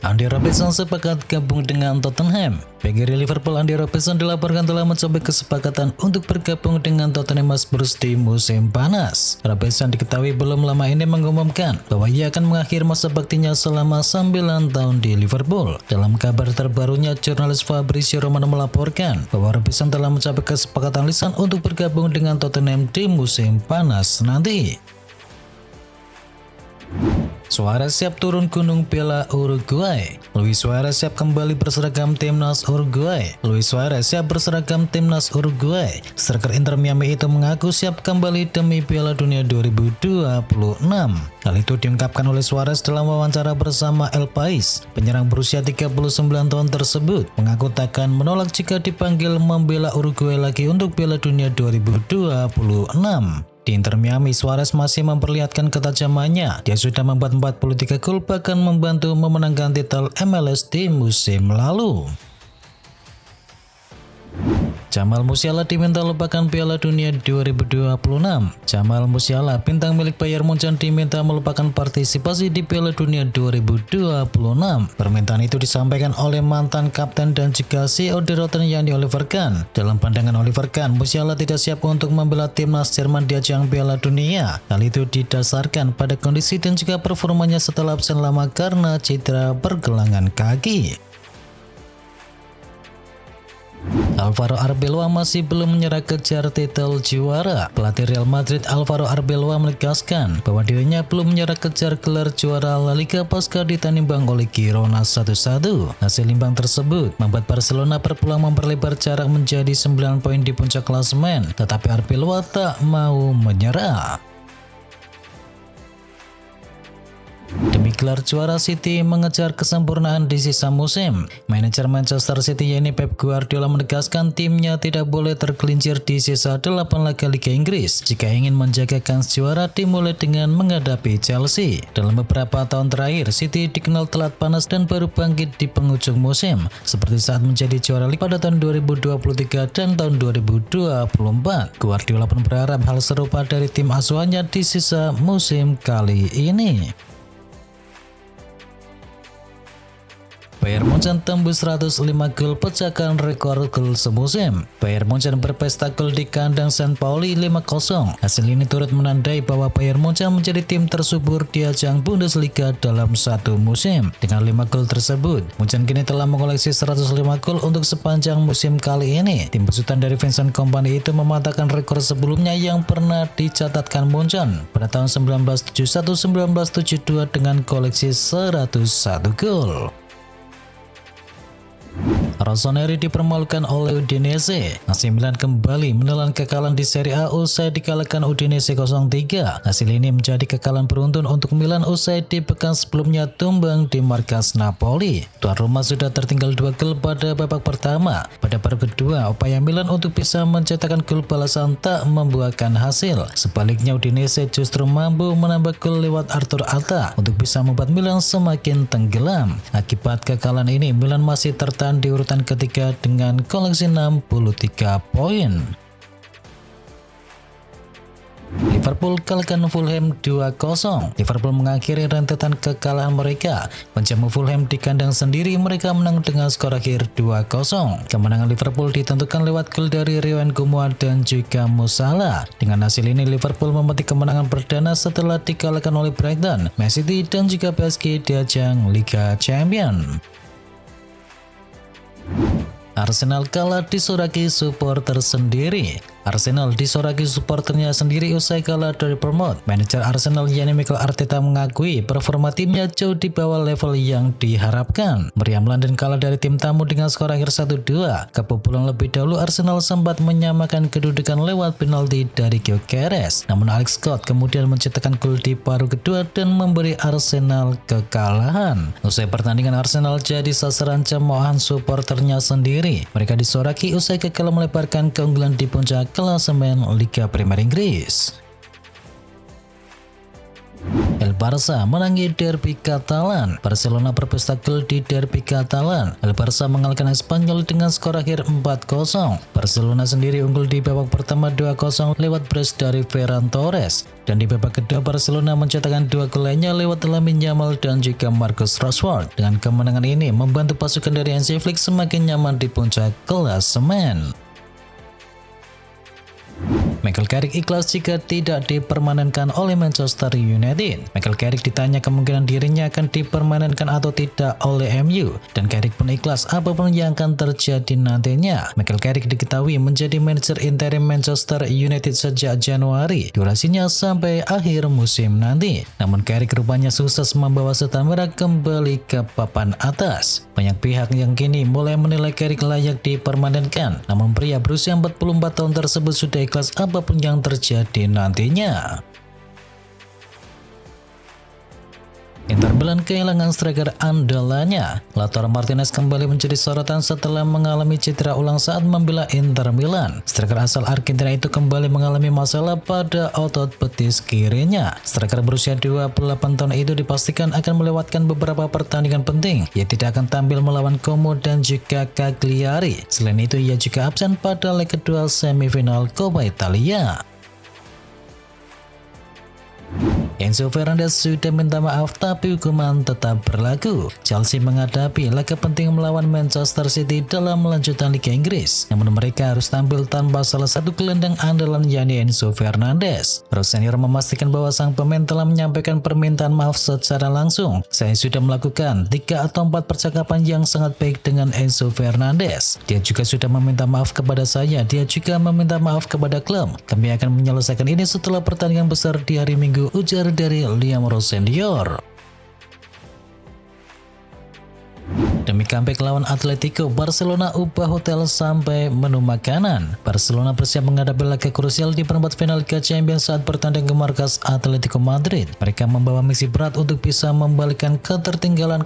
Andy Robertson sepakat gabung dengan Tottenham. Bek kiri Liverpool Andy Robertson dilaporkan telah mencapai kesepakatan untuk bergabung dengan Tottenham Hotspur di musim panas. Robertson diketahui belum lama ini mengumumkan bahwa ia akan mengakhiri masa baktinya selama 9 tahun di Liverpool. Dalam kabar terbarunya, jurnalis Fabrizio Romano melaporkan bahwa Robertson telah mencapai kesepakatan lisan untuk bergabung dengan Tottenham di musim panas nanti. Suarez siap turun gunung bela Uruguay. Luis Suarez siap kembali berseragam timnas Uruguay. Luis Suarez siap berseragam timnas Uruguay. Striker Inter Miami itu mengaku siap kembali demi Piala Dunia 2026. Hal itu diungkapkan oleh Suarez dalam wawancara bersama El Pais. Penyerang berusia 39 tahun tersebut mengaku takkan menolak jika dipanggil membela Uruguay lagi untuk Piala Dunia 2026. Di Inter Miami, Suarez masih memperlihatkan ketajamannya. Dia sudah membuat 43 gol, bahkan membantu memenangkan titel MLS di musim lalu. Jamal Musiala diminta lupakan Piala Dunia 2026. Jamal Musiala, bintang milik Bayern Munchen, diminta melupakan partisipasi di Piala Dunia 2026. Permintaan itu disampaikan oleh mantan kapten dan juga CEO di Rotterdam yakni Oliver Kahn. Dalam pandangan Oliver Kahn, Musiala tidak siap untuk membela timnas Jerman di ajang Piala Dunia. Hal itu didasarkan pada kondisi dan juga performanya setelah absen lama karena cedera pergelangan kaki. Alvaro Arbeloa masih belum menyerah kejar titel juara. Pelatih Real Madrid Alvaro Arbeloa menegaskan bahwa dirinya belum menyerah kejar gelar juara La Liga pasca ditanimbang oleh Girona 1-1. Hasil imbang tersebut membuat Barcelona berpeluang memperlebar jarak menjadi 9 poin di puncak klasemen, tetapi Arbeloa tak mau menyerah. Demi gelar juara, City mengejar kesempurnaan di sisa musim. Manajer Manchester City yakni Pep Guardiola menegaskan timnya tidak boleh tergelincir di sisa 8 laga Liga Inggris jika ingin menjaga kans juara, dimulai dengan menghadapi Chelsea. Dalam beberapa tahun terakhir, City dikenal telat panas dan baru bangkit di penghujung musim, seperti saat menjadi juara Liga pada tahun 2023 dan tahun 2024. Guardiola pun berharap hal serupa dari tim asuhannya di sisa musim kali ini. Bayern Munchen tembus 105 gol, pecahkan rekor gol semusim. Bayern Munchen berpesta gol di kandang St. Pauli 5-0. Hasil ini turut menandai bahwa Bayern Munchen menjadi tim tersubur di ajang Bundesliga dalam satu musim. Dengan 5 gol tersebut, Munchen kini telah mengoleksi 105 gol untuk sepanjang musim kali ini. Tim besutan dari Vincent Kompany itu mematahkan rekor sebelumnya yang pernah dicatatkan Munchen pada tahun 1971-1972 dengan koleksi 101 gol. Rossoneri dipermalukan oleh Udinese. AC Milan kembali menelan kekalahan di Serie A usai dikalahkan Udinese 0-3. Hasil ini menjadi kekalahan beruntun untuk Milan usai di pekan sebelumnya tumbang di markas Napoli. Tuan rumah sudah tertinggal 2 gol pada babak pertama. Pada paruh kedua, upaya Milan untuk bisa mencetakkan gol balasan tak membuahkan hasil. Sebaliknya, Udinese justru mampu menambah gol lewat Arthur Alta untuk bisa membuat Milan semakin tenggelam. Akibat kekalahan ini, Milan masih tertahan di urutan ketiga dengan koleksi 63 poin. Liverpool kalahkan Fulham 2-0. Liverpool mengakhiri rentetan kekalahan mereka. Menjamu Fulham di kandang sendiri, mereka menang dengan skor akhir 2-0. Kemenangan Liverpool ditentukan lewat gol dari Rio Ngomo dan juga Mo Salah. Dengan hasil ini, Liverpool memetik kemenangan perdana setelah dikalahkan oleh Brighton, Man City dan juga PSG di ajang Liga Champions. Arsenal kalah disoraki supporter sendiri. Arsenal disoraki supporternya sendiri usai kalah dari Bournemouth. Manajer Arsenal yakni Mikel Arteta mengakui performa timnya jauh di bawah level yang diharapkan. Meriam London kalah dari tim tamu dengan skor akhir 1-2. Kebobolan lebih dahulu, Arsenal sempat menyamakan kedudukan lewat penalti dari Gyökeres. Namun Alex Scott kemudian mencetakkan gol di paruh kedua dan memberi Arsenal kekalahan. Usai pertandingan, Arsenal jadi sasaran cemoohan supporternya sendiri. Mereka disoraki usai gagal melebarkan keunggulan di puncak klasemen Liga Premier Inggris. El Barça menangi derby Katalan. Barcelona berpesta gol di derby Katalan. El Barça mengalahkan Espanyol dengan skor akhir 4-0. Barcelona sendiri unggul di babak pertama 2-0 lewat brace dari Ferran Torres. Dan di babak kedua Barcelona mencetakkan 2 gol lainnya lewat Lamine Yamal dan juga Marcus Rashford. Dengan kemenangan ini membantu pasukan dari Hansi Flick semakin nyaman di puncak klasemen. Michael Carrick ikhlas jika tidak dipermanenkan oleh Manchester United. Michael Carrick ditanya kemungkinan dirinya akan dipermanenkan atau tidak oleh MU, dan Carrick pun ikhlas apapun yang akan terjadi nantinya. Michael Carrick diketahui menjadi manajer interim Manchester United sejak Januari, durasinya sampai akhir musim nanti. Namun Carrick rupanya sukses membawa Setan Merah kembali ke papan atas. Banyak pihak yang kini mulai menilai Carrick layak dipermanenkan, namun pria berusia 44 tahun tersebut sudah ikhlas apapun yang terjadi nantinya. Inter Milan kehilangan striker andalannya. Lautaro Martinez kembali menjadi sorotan setelah mengalami cedera ulang saat membela Inter Milan. Striker asal Argentina itu kembali mengalami masalah pada otot betis kirinya. Striker berusia 28 tahun itu dipastikan akan melewatkan beberapa pertandingan penting. Ia tidak akan tampil melawan Como dan juga Cagliari. Selain itu, ia juga absen pada leg kedua semifinal Coppa Italia. Enzo Fernandez sudah minta maaf tapi hukuman tetap berlaku. Chelsea menghadapi laga penting melawan Manchester City dalam melanjutkan Liga Inggris. Namun mereka harus tampil tanpa salah satu gelandang andalan yakni Enzo Fernandez. Rose Senior memastikan bahwa sang pemain telah menyampaikan permintaan maaf secara langsung. Saya sudah melakukan 3 atau 4 percakapan yang sangat baik dengan Enzo Fernandez. Dia juga sudah meminta maaf kepada saya. Dia juga meminta maaf kepada klub. Kami akan menyelesaikan ini setelah pertandingan besar di hari Minggu, ujar dari Liam Rose Senior. Demi comeback lawan Atletico, Barcelona ubah hotel sampai menu makanan. Barcelona bersiap menghadapi laga krusial di perempat final Liga Champions saat bertanding ke markas Atletico Madrid. Mereka membawa misi berat untuk bisa membalikan ketertinggalan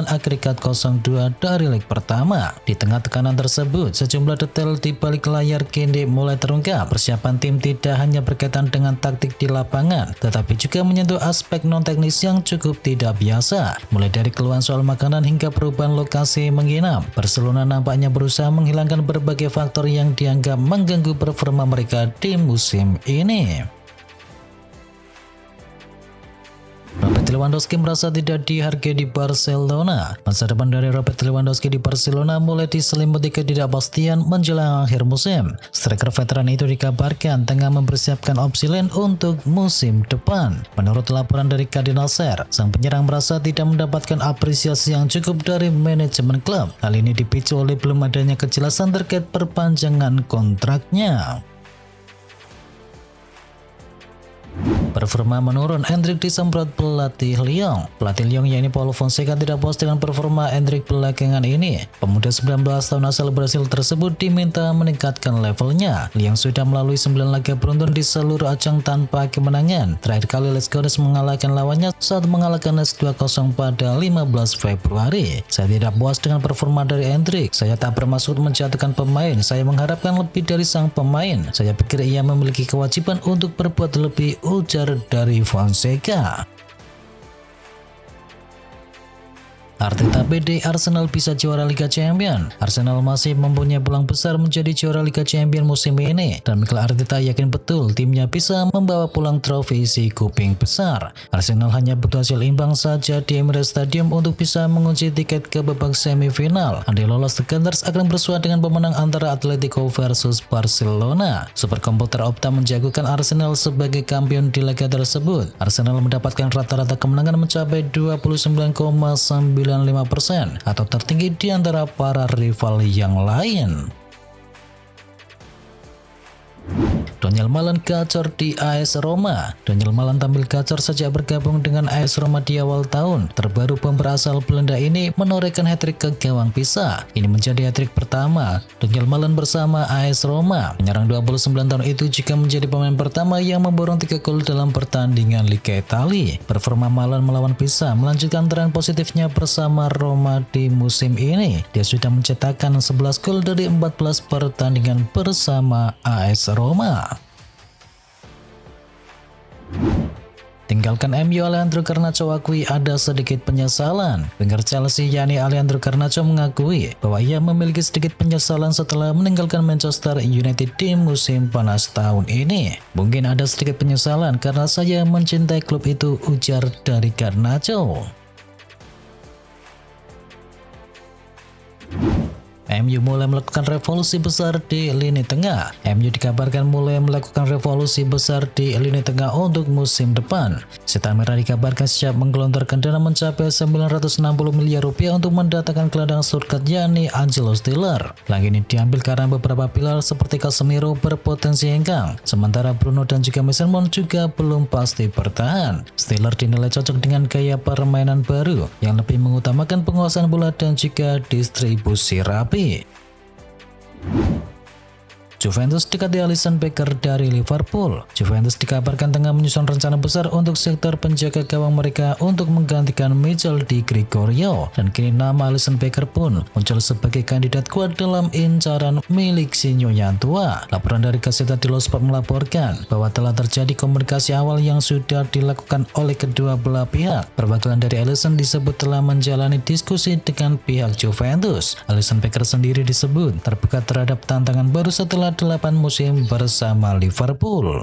agregat 0-2 dari leg pertama. Di tengah tekanan tersebut, sejumlah detail di balik layar kini mulai terungkap. Persiapan tim tidak hanya berkaitan dengan taktik di lapangan, tetapi juga menyentuh aspek non-teknis yang cukup tidak biasa. Mulai dari keluhan soal makanan hingga perubahan lokasi menginap, Barcelona nampaknya berusaha menghilangkan berbagai faktor yang dianggap mengganggu performa mereka di musim ini. Robert Lewandowski merasa tidak dihargai di Barcelona. Masa depan dari Robert Lewandowski di Barcelona mulai diselimuti ketidakpastian menjelang akhir musim. Striker veteran itu dikabarkan tengah mempersiapkan opsi lain untuk musim depan. Menurut laporan dari Cardinal Ser, sang penyerang merasa tidak mendapatkan apresiasi yang cukup dari manajemen klub. Hal ini dipicu oleh belum adanya kejelasan terkait perpanjangan kontraknya. Performa menurun, Endrick disemprot pelatih Lyon. Pelatih Lyon yakni Paulo Fonseca tidak puas dengan performa Endrick belakangan ini. Pemuda 19 tahun asal Brasil tersebut diminta meningkatkan levelnya. Lyon sudah melalui 9 laga beruntun di seluruh ajang tanpa kemenangan. Terakhir kali Les Gones mengalahkan lawannya saat mengalahkan Les 2-0 pada 15 Februari. Saya tidak puas dengan performa dari Endrick. Saya tak bermaksud menjatuhkan pemain. Saya mengharapkan lebih dari sang pemain. Saya pikir ia memiliki kewajiban untuk berbuat lebih, ujar dari Fonseca. Arteta PD Arsenal bisa juara Liga Champions. Arsenal masih mempunyai peluang besar menjadi juara Liga Champions musim ini, dan Mikel Arteta yakin betul timnya bisa membawa pulang trofi si kuping besar. Arsenal hanya butuh hasil imbang saja di Emirates Stadium untuk bisa mengunci tiket ke babak semifinal. Andai lolos, The Gunners akan bersuara dengan pemenang antara Atletico versus Barcelona. Superkomputer Opta menjagokan Arsenal sebagai kampion di laga tersebut. Arsenal mendapatkan rata-rata kemenangan mencapai 29,95% atau tertinggi di antara para rival yang lain. Daniel Malan gacor di AS Roma. Daniel Malan tampil gacor sejak bergabung dengan AS Roma di awal tahun. Terbaru pemain asal Belanda ini menorehkan hat-trick ke gawang pisah. Ini menjadi hat-trick pertama Daniel Malan bersama AS Roma. Penyerang 29 tahun itu juga menjadi pemain pertama yang memborong 3 gol dalam pertandingan Liga Italia. Performa Malan melawan Pisa melanjutkan tren positifnya bersama Roma di musim ini. Dia sudah mencetakkan 11 gol dari 14 pertandingan bersama AS Roma. Tinggalkan MU, Alejandro Garnacho akui ada sedikit penyesalan. Winger Chelsea yakni Alejandro Garnacho mengakui bahwa ia memiliki sedikit penyesalan setelah meninggalkan Manchester United di musim panas tahun ini. Mungkin ada sedikit penyesalan karena saya mencintai klub itu, ujar dari Garnacho. MU mulai melakukan revolusi besar di lini tengah. MU dikabarkan mulai melakukan revolusi besar di lini tengah untuk musim depan. Setan Merah dikabarkan siap menggelontorkan dana mencapai 960 miliar rupiah untuk mendatangkan gelandang Stuttgart yakni Angelo Stiller. Langkah ini diambil karena beberapa pilar seperti Casemiro berpotensi hengkang, sementara Bruno dan juga Mason Mount juga belum pasti bertahan. Stiller dinilai cocok dengan gaya permainan baru yang lebih mengutamakan penguasaan bola dan juga distribusi rapi. Juventus dekati Alisson Becker dari Liverpool. Juventus dikabarkan tengah menyusun rencana besar untuk sektor penjaga gawang mereka untuk menggantikan Michel Di Gregorio, dan kini nama Alisson Becker pun muncul sebagai kandidat kuat dalam incaran milik Sinyo yang tua. Laporan dari Gazzetta dello Sport melaporkan bahwa telah terjadi komunikasi awal yang sudah dilakukan oleh kedua belah pihak. Perwakilan dari Alisson disebut telah menjalani diskusi dengan pihak Juventus. Alisson Becker sendiri disebut terbuka terhadap tantangan baru setelah 8 musim bersama Liverpool.